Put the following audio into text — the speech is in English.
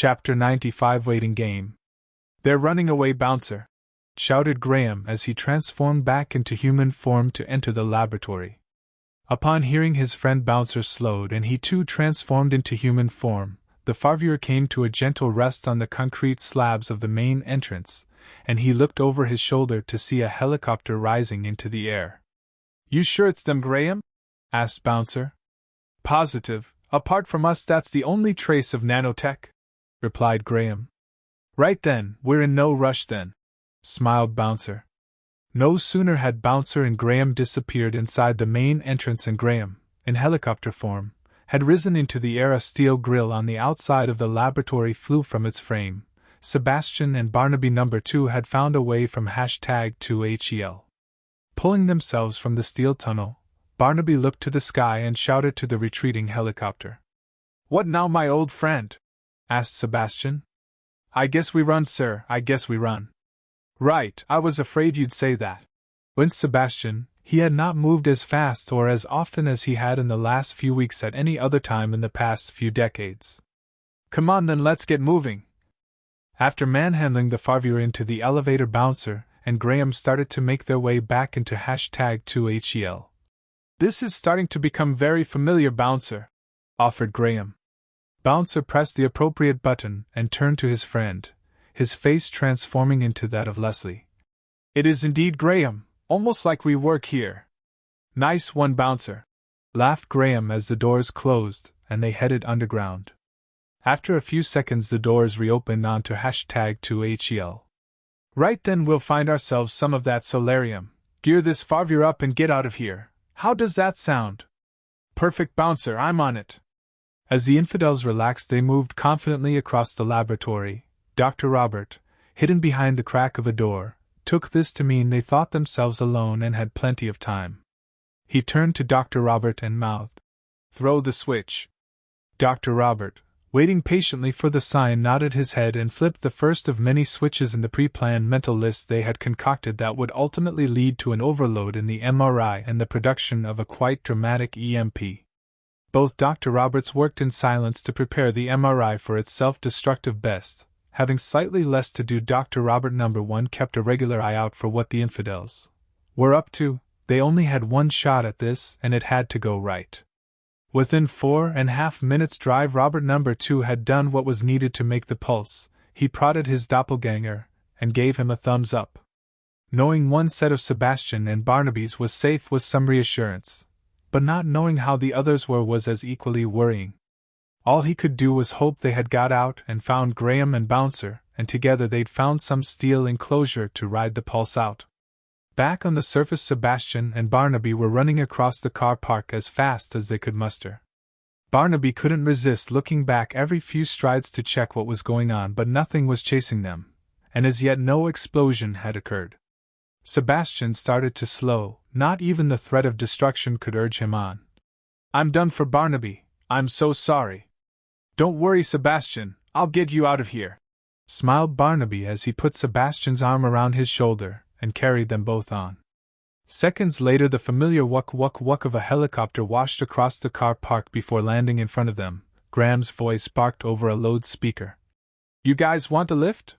Chapter 95 Waiting Game. "They're running away, Bouncer!" shouted Graham as he transformed back into human form to enter the laboratory. Upon hearing his friend Bouncer slowed and he too transformed into human form, the FarViewer came to a gentle rest on the concrete slabs of the main entrance, and he looked over his shoulder to see a helicopter rising into the air. "You sure it's them, Graham?" asked Bouncer. "Positive. Apart from us, that's the only trace of nanotech," replied Graham. "Right then, we're in no rush then," smiled Bouncer. No sooner had Bouncer and Graham disappeared inside the main entrance and Graham, in helicopter form, had risen into the air. A steel grill on the outside of the laboratory flew from its frame. Sebastian and Barnaby No. 2 had found a way from #2HEL. Pulling themselves from the steel tunnel, Barnaby looked to the sky and shouted to the retreating helicopter. "What now, my old friend?" asked Sebastian. "I guess we run, sir, I guess we run." "Right, I was afraid you'd say that," winced Sebastian. He had not moved as fast or as often as he had in the last few weeks at any other time in the past few decades. "Come on then, let's get moving." After manhandling the FarViewer into the elevator, Bouncer and Graham started to make their way back into #2HEL. "This is starting to become very familiar, Bouncer," offered Graham. Bouncer pressed the appropriate button and turned to his friend, his face transforming into that of Leslie. "It is indeed, Graham, almost like we work here." "Nice one, Bouncer," laughed Graham as the doors closed and they headed underground. After a few seconds the doors reopened onto #2HEL. "Right then, we'll find ourselves some of that solarium, gear this FarViewer up and get out of here. How does that sound?" "Perfect, Bouncer, I'm on it." As the infidels relaxed, they moved confidently across the laboratory. Dr. Robert, hidden behind the crack of a door, took this to mean they thought themselves alone and had plenty of time. He turned to Dr. Robert and mouthed, "Throw the switch." Dr. Robert, waiting patiently for the sign, nodded his head and flipped the first of many switches in the pre-planned mental list they had concocted that would ultimately lead to an overload in the MRI and the production of a quite dramatic EMP. Both Dr. Roberts worked in silence to prepare the MRI for its self-destructive best. Having slightly less to do, Dr. Robert No. 1 kept a regular eye out for what the infidels were up to. They only had one shot at this, and it had to go right. Within 4.5 minutes' drive, Robert No. 2 had done what was needed to make the pulse. He prodded his doppelganger and gave him a thumbs up. Knowing one set of Sebastian and Barnaby's was safe was some reassurance, but not knowing how the others were was as equally worrying. All he could do was hope they had got out and found Graham and Bouncer, and together they'd found some steel enclosure to ride the pulse out. Back on the surface, Sebastian and Barnaby were running across the car park as fast as they could muster. Barnaby couldn't resist looking back every few strides to check what was going on, but nothing was chasing them, and as yet no explosion had occurred. Sebastian started to slow. Not even the threat of destruction could urge him on. "I'm done for, Barnaby. I'm so sorry." "Don't worry, Sebastian, I'll get you out of here," smiled Barnaby as he put Sebastian's arm around his shoulder and carried them both on. Seconds later, the familiar wuck-wuck-wuck of a helicopter washed across the car park before landing in front of them. Graham's voice barked over a loudspeaker. "You guys want a lift?"